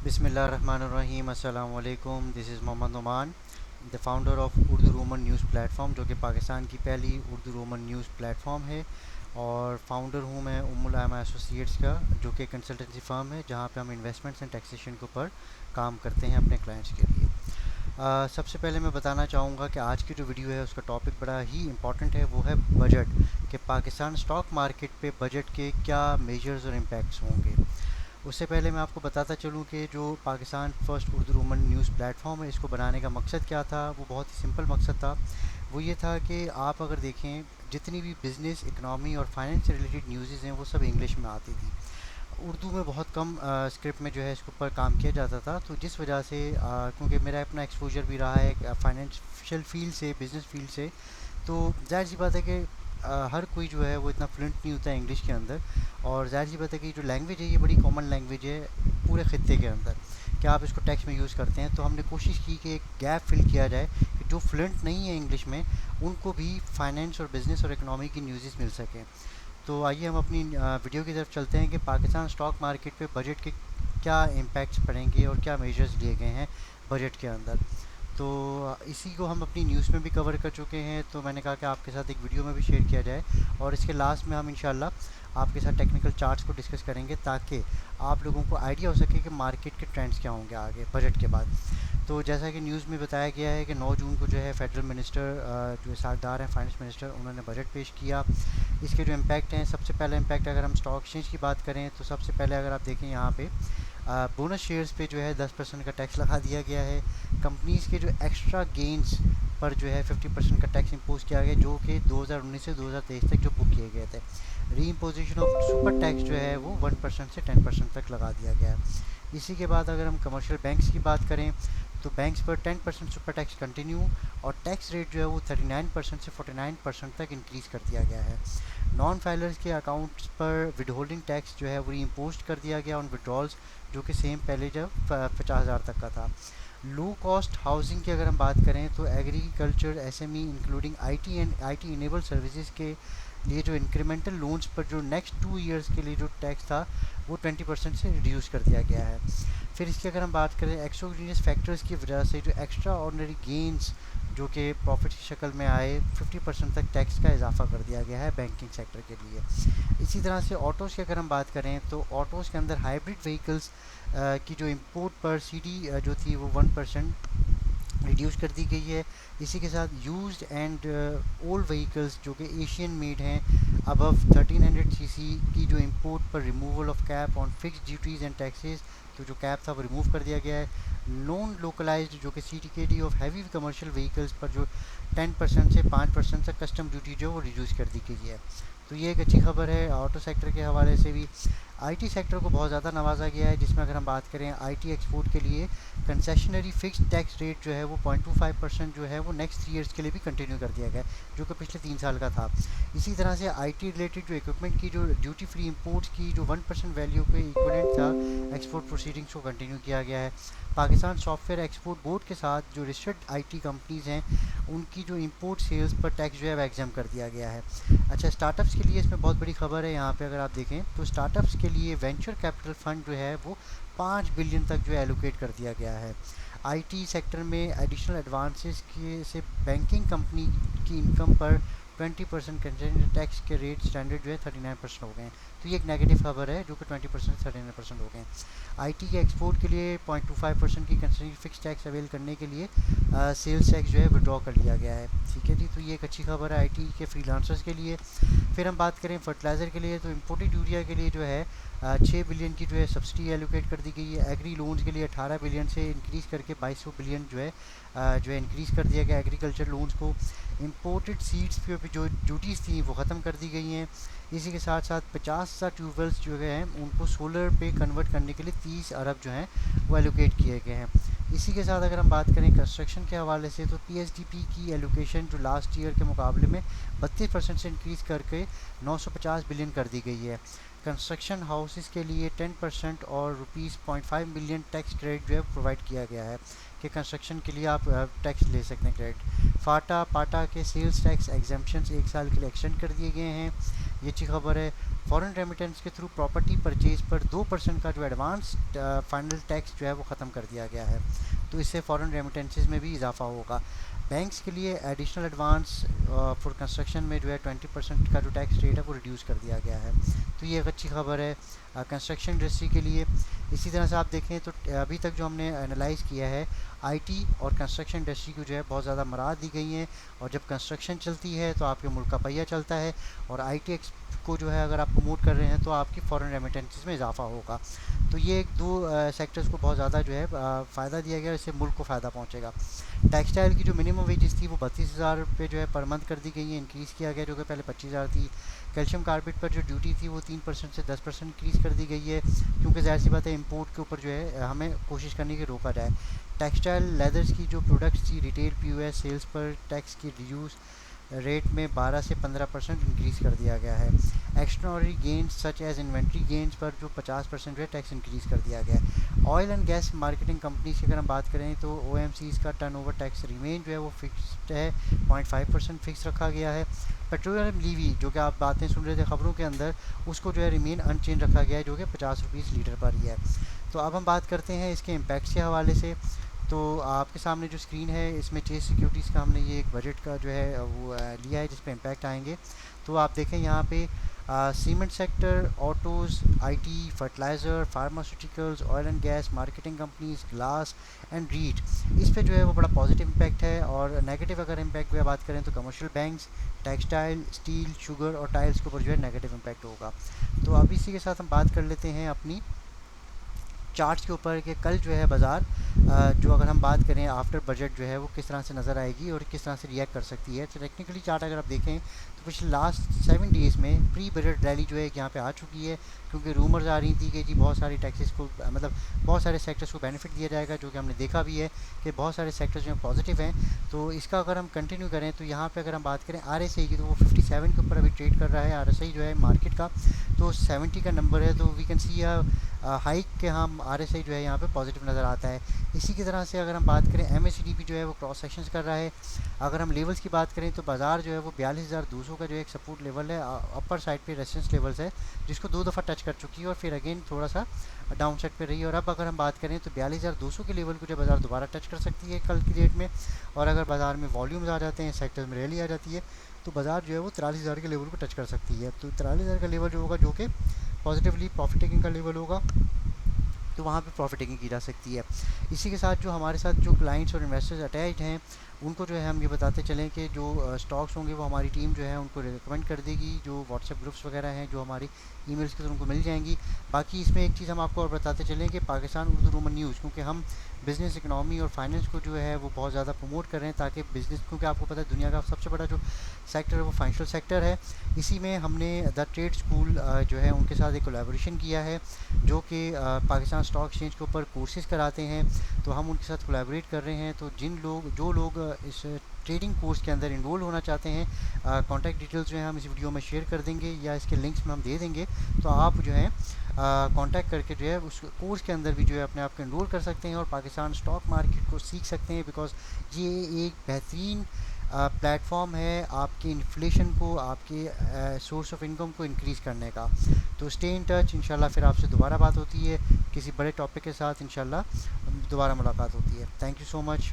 बिस्मिल्लाहिर्रहमानिर्रहीम अस्सलाम वालेकुम। This is Mohammad Numan, the founder of Urdu Roman news platform, जो कि पाकिस्तान की पहली उर्दू रोमन न्यूज़ प्लेटफॉर्म है। और फाउंडर हूँ मैं उम्मुल आमा एसोसिएट्स का, जो कि कंसल्टेंसी फर्म है जहाँ पे हम इन्वेस्टमेंट्स एंड टैक्सेशन के ऊपर काम करते हैं अपने क्लाइंट्स के लिए। सबसे पहले मैं बताना चाहूँगा कि आज की जो वीडियो है उसका टॉपिक बड़ा ही इम्पॉर्टेंट है, वो है बजट। कि पाकिस्तान स्टॉक मार्केट पे बजट के क्या मेजर्स और इम्पैक्ट्स होंगे। उससे पहले मैं आपको बताता चलूँ कि जो Pakistan first Urdu Roman news platform है, इसको बनाने का मकसद क्या था। वो बहुत ही सिंपल मकसद था। वो ये था कि आप अगर देखें, जितनी भी बिज़नेस, इकनॉमी और फाइनेंस से रिलेटेड न्यूज़ हैं वो सब इंग्लिश में आती थी। उर्दू में बहुत कम स्क्रिप्ट में जो है इसके ऊपर काम किया जाता था। तो जिस वजह से क्योंकि मेरा अपना एक्सपोजर भी रहा है फाइनेंशियल फील्ड से, बिज़नेस फील्ड से, तो ज़ाहिर सी बात है कि हर कोई जो है वो इतना फ्लुएंट नहीं होता है इंग्लिश के अंदर। और ज़ाहिर सी बात है कि जो लैंग्वेज है ये बड़ी कॉमन लैंग्वेज है पूरे ख़त्े के अंदर, कि आप इसको टेक्स्ट में यूज़ करते हैं। तो हमने कोशिश की कि एक गैप फिल किया जाए कि जो फ्लुएंट नहीं है इंग्लिश में, उनको भी फाइनेंस और बिज़नेस और इकनॉमी की न्यूज़ मिल सकें। तो आइए हम अपनी वीडियो की तरफ चलते हैं कि पाकिस्तान स्टॉक मार्केट पे बजट के क्या इम्पैक्ट्स पड़ेंगे और क्या मेजर्स लिए गए हैं बजट के अंदर। तो इसी को हम अपनी न्यूज़ में भी कवर कर चुके हैं, तो मैंने कहा कि आपके साथ एक वीडियो में भी शेयर किया जाए। और इसके लास्ट में हम इंशाल्लाह आपके साथ टेक्निकल चार्ट्स को डिस्कस करेंगे, ताकि आप लोगों को आइडिया हो सके कि मार्केट के ट्रेंड्स क्या होंगे आगे बजट के बाद। तो जैसा कि न्यूज़ में बताया गया है कि 9 जून को जो है फेडरल मिनिस्टर जो सागदार हैं, फाइनेंस मिनिस्टर, उन्होंने बजट पेश किया। इसके जो इम्पैक्ट हैं, सबसे पहला इम्पैक्ट अगर हम स्टॉक एक्सचेंज की बात करें, तो सबसे पहले अगर आप देखें यहाँ पे बोनस शेयर्स पे जो है 10% का टैक्स लगा दिया गया है। कंपनीज़ के जो एक्स्ट्रा गेंस पर जो है 50% का टैक्स इम्पोज किया गया, जो कि 2019 से 2023 तक जो बुक किए गए थे। री इम्पोजिशन ऑफ सुपर टैक्स जो है वो 1% से 10% तक लगा दिया गया है। इसी के बाद अगर हम कमर्शियल बैंक्स की बात करें, तो बैंक्स पर 10% सुपर टैक्स कंटिन्यू, और टैक्स रेट जो है वो 39% से 49% तक इंक्रीज़ कर दिया गया है। नॉन फाइलर्स के अकाउंट्स पर विद होल्डिंग टैक्स जो है वो रीइम्पोज कर दिया गया ऑन विड्रॉल्स, जो कि सेम पहले जब 50,000 तक का था। लो कॉस्ट हाउसिंग की अगर हम बात करें, तो agriculture, SME including IT and IT enable services के लिए जो इंक्रीमेंटल लोन्स पर जो नेक्स्ट 2 ईयर्स के लिए जो टैक्स था वो 20% से रिड्यूस कर दिया गया है। फिर इसकी अगर हम बात करें एक्सोजीनियस फैक्टर्स की वजह से जो एक्स्ट्रा ऑर्डिनरी गेंस जो कि प्रॉफिट की शक्ल में आए, 50% तक टैक्स का इजाफा कर दिया गया है बैंकिंग सेक्टर के लिए। इसी तरह से ऑटोज़ की अगर हम बात करें, तो ऑटोज़ के अंदर हाइब्रिड व्हीकल्स की जो इंपोर्ट पर सीडी जो थी वो 1% रिड्यूस कर दी गई है। इसी के साथ यूज्ड एंड ओल्ड व्हीकल्स जो कि एशियन मेड हैं, अबव 1300 सीसी की जो इंपोर्ट पर removal of cap on fix duties and taxes, तो जो कैप था वो रिमूव कर दिया गया है। नॉन लोकलाइज्ड जो कि सीटीकेडी ऑफ हैवी कमर्शियल व्हीकल्स पर जो 10% से 5% तक कस्टम ड्यूटी जो वो रिड्यूस कर दी गई है। तो ये एक अच्छी खबर है ऑटो सेक्टर के हवाले से भी। आईटी सेक्टर को बहुत ज़्यादा नवाजा गया है, जिसमें अगर हम बात करें आईटी एक्सपोर्ट के लिए कंसेशनरी फिक्स टैक्स रेट जो है वो 0.25% जो है वो नेक्स्ट 3 ईयर्स के लिए भी कंटिन्यू कर दिया गया है, जो कि पिछले 3 साल का था। इसी तरह से आईटी रिलेटेड जो इक्विपमेंट की जो ड्यूटी फ्री इंपोर्ट्स की जो 1% वैल्यू पे इक्वलेंट था, एक्सपोर्ट प्रोसीडिंग्स को कंटिन्यू किया गया है। पाकिस्तान सॉफ्टवेयर एक्सपोर्ट बोर्ड के साथ जो रजिस्टर्ड आईटी कंपनीज़ हैं, उनकी जो इंपोर्ट सेल्स पर टैक्स जो है वह एग्जाम कर दिया गया है। अच्छा, स्टार्टअप्स के लिए इसमें बहुत बड़ी खबर है। यहाँ पे अगर आप देखें, तो स्टार्टअप्स के लिए वेंचर कैपिटल फंड जो है वो 5 बिलियन तक जो है एलोकेट कर दिया गया है। आईटी सेक्टर में एडिशनल एडवांसेस के से बैंकिंग कंपनी की इनकम पर 20% कंसेशन टैक्स के रेट स्टैंडर्ड जो है 39% हो गए हैं। तो ये एक नेगेटिव खबर है, जो कि 20% से 39% हो गए हैं। आईटी के एक्सपोर्ट के लिए 0.25% की कंसेशन फिक्स टैक्स अवेल करने के लिए सेल्स टैक्स जो है विड्रॉ कर लिया गया है। ठीक है जी, तो ये एक अच्छी खबर है आईटी के फ्रीलांसर्स के लिए। फिर हम बात करें फर्टिलाइज़र के लिए, तो इम्पोर्टेड यूरिया के लिए जो है 6 बिलियन की जो है सब्सिडी एलोकेट कर दी गई है। एग्री लोन्स के लिए 18 बिलियन से इंक्रीज़ करके 2200 बिलियन जो है इंक्रीज़ कर दिया गया एग्रीकल्चर लोन्स को। इम्पोर्टेड सीड्स पे जो ड्यूटीज़ थी वो ख़त्म कर दी गई हैं। इसी के साथ साथ 50,000 ट्यूबवेल्स जो हैं उनको सोलर पे कन्वर्ट करने के लिए 30 अरब जो हैं वो एलोकेट किए गए हैं। इसी के साथ अगर हम बात करें कंस्ट्रक्शन के हवाले से, तो पीएसडीपी की एलोकेशन जो लास्ट ईयर के मुकाबले में 32% से इंक्रीज़ करके 950 बिलियन कर दी गई है। कंस्ट्रक्शन हाउसेस के लिए 10% और ₹0.5 मिलियन टैक्स क्रेडिट जो है प्रोवाइड किया गया है, कि कंस्ट्रक्शन के लिए आप टैक्स ले सकते हैं क्रेडिट। फाटा पाटा के सेल्स टैक्स एग्जाम्पशंस 1 साल के लिए एक्सटेंड कर दिए गए हैं। ये अच्छी खबर है। फॉरेन रेमिटेंस के थ्रू प्रॉपर्टी परचेज पर 2% का जो एडवांस फाइनल टैक्स जो है वो ख़त्म कर दिया गया है, तो इससे फॉरेन रेमिटेंसेस में भी इजाफा होगा। बैंक्स के लिए एडिशनल एडवांस फॉर कंस्ट्रक्शन में जो है 20% का जो टैक्स रेट है वो रिड्यूस कर दिया गया है, तो ये एक अच्छी खबर है कंस्ट्रक्शन इंडस्ट्री के लिए। इसी तरह से आप देखें तो अभी तक जो हमने एनालाइज़ किया है, आईटी और कंस्ट्रक्शन इंडस्ट्री को जो है बहुत ज़्यादा मराद दी गई हैं, और जब कंस्ट्रक्शन चलती है तो आपके मुल्क का पहिया चलता है, और आईटी को जो है अगर आप प्रमोट कर रहे हैं तो आपकी फॉरेन रेमिटेंसेस में इजाफा होगा। तो ये एक दो सेक्टर्स को बहुत ज़्यादा जो है फ़ायदा दिया गया, इससे मुल्क को फ़ायदा पहुँचेगा। टेक्सटाइल की जो मिनिमम वेजेस थी वो 32,000 रुपये जो है पर मंथ कर दी गई है, इंक्रीज़ किया गया, जो कि पहले 25,000 थी। कैल्शियम कार्बेट पर जो ड्यूटी थी वो 3% से 10% इंक्रीज़ कर दी गई है, क्योंकि ज़ाहिर सी बात है इम्पोर्ट के ऊपर जो है हमें कोशिश करनी कि रोका जाए। टेक्सटाइल लेदर्स की जो प्रोडक्ट्स थी रिटेल पीओएस सेल्स पर टैक्स की रिड्यूस रेट में 12 से 15% इंक्रीज़ कर दिया गया है। Extraordinary gains such as inventory gains पर जो 50% जो है टैक्स इंक्रीज़ कर दिया गया है। Oil and gas marketing companies की अगर हम बात करें तो ओएमसीज़ का टर्नओवर टैक्स रिमेन जो है वो फिक्स्ड है, 0.5% फिक्स रखा गया है। पेट्रोलियम लीवी जो कि आप बातें सुन रहे थे खबरों के अंदर, उसको जो है रिमेन अनचेंज रखा गया है, जो कि 50 रुपीज़ लीटर पर ही है। तो अब हम बात करते हैं इसके इम्पैक्ट के हवाले से। तो आपके सामने जो स्क्रीन है इसमें चेस सिक्योरिटीज़ का हमने ये एक बजट का जो है वो लिया है जिस पे इम्पैक्ट आएंगे। तो आप देखें यहाँ पे cement sector, autos, IT, fertiliser, pharmaceuticals, oil and gas, marketing companies, glass and REIT, इस पे जो है वो बड़ा पॉजिटिव इम्पैक्ट है। और नेगेटिव अगर इम्पैक्ट की बात करें तो commercial banks, textile, steel, sugar और टाइल्स के ऊपर जो है नेगेटिव इम्पैक्ट होगा। तो अब इसी के साथ हम बात कर लेते हैं अपनी चार्ट्स के ऊपर कि कल जो है बाज़ार जो अगर हम बात करें आफ्टर बजट जो है वो किस तरह से नज़र आएगी और किस तरह से रिएक्ट कर सकती है। तो टेक्निकली चार्ट अगर आप देखें तो पिछले लास्ट 7 डेज़ में प्री बजट रैली जो है यहाँ पे आ चुकी है, क्योंकि रूमर्स आ रही थी कि जी बहुत सारी टैक्सेस को मतलब बहुत सारे सेक्टर्स को बेनिफिट दिया जाएगा, जो कि हमने देखा भी है कि बहुत सारे सेक्टर्स जो हैं पॉजिटिव हैं। तो इसका अगर हम कंटिन्यू करें तो यहाँ पे अगर हम बात करें आरएसआई की तो वो 57 के ऊपर अभी ट्रेड कर रहा है आरएसआई जो है मार्केट का, तो 70 का नंबर है, तो वी कैन सी हाइक के हम आरएसआई जो है यहाँ पे पॉजिटिव नज़र आता है। इसी की तरह से अगर हम बात करें एमएसीडीपी जो है वो क्रॉस सेक्शंस कर रहा है। अगर हम लेवल्स की बात करें तो बाज़ार जो है वो 42,200 का जो एक सपोर्ट लेवल है, अपर साइड पे रेजिस्टेंस लेवल्स है, जिसको 2 दफ़ा टच कर चुकी है और फिर अगेन थोड़ा सा डाउन साइड पे रही है। और अब अगर हम बात करें तो 42,200 के लेवल को जो बाज़ार दोबारा टच कर सकती है कल की डेट में, और अगर बाज़ार में वॉल्यूम्स आ जाते हैं, सेक्टर्स में रैली आ जाती है, तो बाज़ार जो है वो 43,000 के लेवल को टच कर सकती है। तो 43,000 का लेवल जो होगा जो कि पॉजिटिवली प्रॉफिट टेकिंग का लेवल होगा, तो वहाँ पे प्रॉफिट टेकिंग की जा सकती है। इसी के साथ जो हमारे साथ जो क्लाइंट्स और इन्वेस्टर्स अटैच्ड हैं उनको जो है हम ये बताते चलें कि जो स्टॉक्स होंगे वो हमारी टीम जो है उनको रिकमेंड कर देगी, जो व्हाट्सएप ग्रुप्स वगैरह हैं जो हमारी ईमेल्स के थ्रू उनको मिल जाएंगी। बाकी इसमें एक चीज़ हम आपको और बताते चलें कि पाकिस्तान उर्दू रोमन न्यूज़, क्योंकि हम बिज़नेस, इकनॉमी और फाइनेंस को जो है वो बहुत ज़्यादा प्रमोट कर रहे हैं, ताकि बिज़नेस, क्योंकि आपको पता है दुनिया का सबसे बड़ा जो सेक्टर है वो फाइनेंशियल सेक्टर है। इसी में हमने द ट्रेड स्कूल जो है उनके साथ एक कोलैबोरेशन किया है, जो कि पाकिस्तान स्टॉक एक्सचेंज के ऊपर कोर्सेज़ कराते हैं, तो हम उनके साथ कोलैबोरेट कर रहे हैं। तो जो लोग इस ट्रेडिंग कोर्स के अंदर इनरोल होना चाहते हैं, कॉन्टैक्ट डिटेल्स जो है हम इस वीडियो में शेयर कर देंगे या इसके लिंक्स में हम दे देंगे, तो आप जो है कांटेक्ट करके जो है उस कोर्स के अंदर भी जो है अपने आप को इनरोल कर सकते हैं और पाकिस्तान स्टॉक मार्केट को सीख सकते हैं, बिकॉज़ ये एक बेहतरीन प्लेटफॉर्म है आपके इन्फ्लेशन को, आपके सोर्स ऑफ इनकम को इंक्रीज़ करने का। तो स्टे इन टच, इंशाल्लाह फिर आपसे दोबारा बात होती है किसी बड़े टॉपिक के साथ, इंशाल्लाह दोबारा मुलाकात होती है। Thank you so much.